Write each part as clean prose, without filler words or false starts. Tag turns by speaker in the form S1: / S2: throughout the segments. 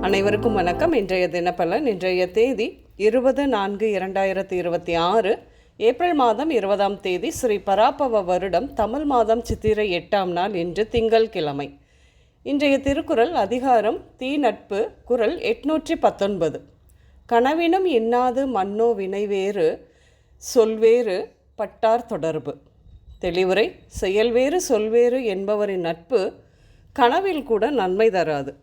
S1: அனைவருக்கும் வணக்கம். இன்றைய தினப்பலன். இன்றைய தேதி 20/4/2026 ஏப்ரல் மாதம் 20ஆம் தேதி ஸ்ரீ பராபவ வருடம் தமிழ் மாதம் சித்திரை 8ஆம் நாள் இன்று திங்கள் கிழமை. இன்றைய திருக்குறள் அதிகாரம் தீ நட்பு, குறள் 819. கனவினும் இன்னாது மன்னோ வினைவேறு சொல்வேறு பட்டார் தொடர்பு. தெளிவுரை: செயல்வேறு சொல்வேறு என்பவரின் நட்பு கனவில் கூட நன்மை தராது.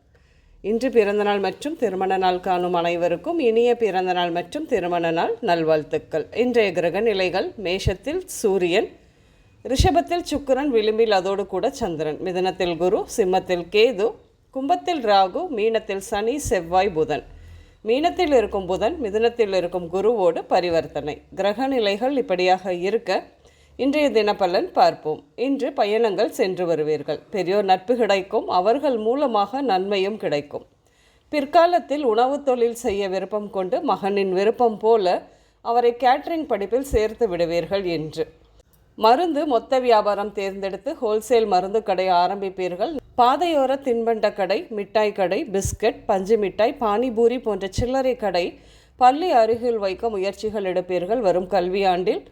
S1: இன்று பிறந்தநாள் மற்றும் திருமண நாள் காணும் அனைவருக்கும் இனிய பிறந்தநாள் மற்றும் திருமண நாள் நல்வாழ்த்துக்கள். இன்றைய கிரக நிலைகள்: மேஷத்தில் சூரியன், ரிஷபத்தில் சுக்கிரன், விளிம்பில் அதோடு கூட சந்திரன், மிதுனத்தில் குரு, சிம்மத்தில் கேது, கும்பத்தில் ராகு, மீனத்தில் சனி, செவ்வாய், புதன். மீனத்தில் இருக்கும் புதன் மிதுனத்தில் இருக்கும் குருவோடு பரிவர்த்தனை. கிரக நிலைகள் இப்படியாக இருக்க இன்றைய தினப்பலன் பார்ப்போம். இன்று பயணங்கள் சென்று வருவீர்கள். பெரியோர் நட்பு கிடைக்கும். அவர்கள் மூலமாக நன்மையும் கிடைக்கும். பிற்காலத்தில் உணவு தொழில் செய்ய விருப்பம் கொண்டு மகனின் விருப்பம் போல அவரை கேட்டரிங் படிப்பில் சேர்த்து விடுவீர்கள். என்று மருந்து மொத்த வியாபாரம் தேர்ந்தெடுத்து ஹோல்சேல் மருந்து கடை ஆரம்பிப்பீர்கள். பாதையோர தின்பண்ட கடை, மிட்டாய் கடை, பிஸ்கட், பஞ்சு மிட்டாய், பானிபூரி போன்ற சில்லறை கடை பள்ளி அருகில் வைக்க முயற்சிகள் எடுப்பீர்கள். வரும் கல்வியாண்டில்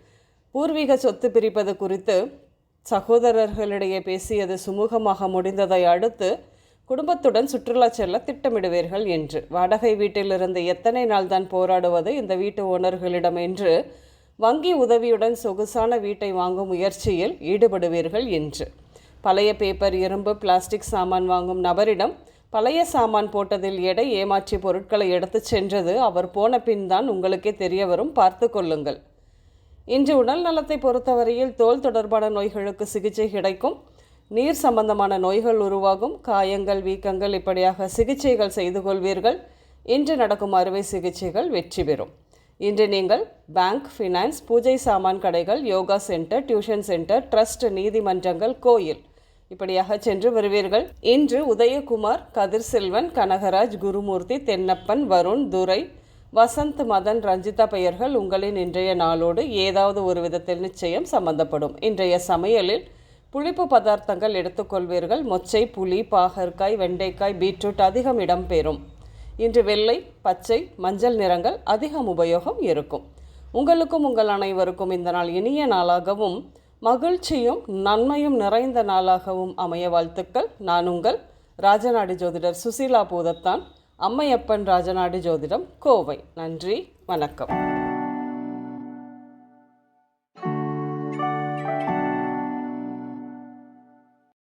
S1: பூர்வீக சொத்து பிரிப்பது குறித்து சகோதரர்களிடையே பேசியது சுமூகமாக முடிந்ததை அடுத்து குடும்பத்துடன் சுற்றுலா செல்ல திட்டமிடுவீர்கள். என்று வாடகை வீட்டிலிருந்து எத்தனை நாள் தான் போராடுவது இந்த வீட்டு ஓனர்களிடம் என்று வங்கி உதவியுடன் சொகுசான வீட்டை வாங்கும் முயற்சியில் ஈடுபடுவீர்கள். என்று பழைய பேப்பர், இரும்பு, பிளாஸ்டிக் சாமான் வாங்கும் நபரிடம் பழைய சாமான் போட்டதில் எடை ஏமாற்றி பொருட்களை எடுத்து சென்றது அவர் போன பின் தான் உங்களுக்கே தெரிய வரும். பார்த்து கொள்ளுங்கள். இன்று உடல் நலத்தை பொறுத்தவரையில் தோல் தொடர்பான நோய்களுக்கு சிகிச்சை கிடைக்கும். நீர் சம்பந்தமான நோய்கள் உருவாகும். காயங்கள், வீக்கங்கள் இப்படியாக சிகிச்சைகள் செய்து கொள்வீர்கள். இன்று நடக்கும் அறுவை சிகிச்சைகள் வெற்றி பெறும். இன்று நீங்கள் பேங்க், ஃபினான்ஸ், பூஜை சாமான் கடைகள், yoga centre, tuition centre, trust, நீதிமன்றங்கள், கோயில் இப்படியாக சென்று வருவீர்கள். இன்று உதயகுமார், கதிர்செல்வன், கனகராஜ், குருமூர்த்தி, தென்னப்பன், வருண், துரை, வசந்த், மதன், ரஞ்சிதா பெயர்கள் உங்களின் இன்றைய நாளோடு ஏதாவது ஒரு விதத்தில் நிச்சயம் சம்பந்தப்படும். இன்றைய சமையலில் புளிப்பு பதார்த்தங்கள் எடுத்துக்கொள்வீர்கள். மொச்சை, புளி, பாகற்காய், வெண்டைக்காய், பீட்ரூட் அதிகம் இடம்பெறும். இன்று வெள்ளை, பச்சை, மஞ்சள் நிறங்கள் அதிகம் உபயோகம் இருக்கும். உங்களுக்கும் உங்கள் அனைவருக்கும் இந்த நாள் இனிய நாளாகவும் மகிழ்ச்சியும் நன்மையும் நிறைந்த நாளாகவும் அமைய வாழ்த்துக்கள். நான் உங்கள் ராஜநாடி ஜோதிடர் சுசீலா பூதத்தான், அம்மையப்பன் ராஜநாடி ஜோதிடம், கோவை. நன்றி, வணக்கம்.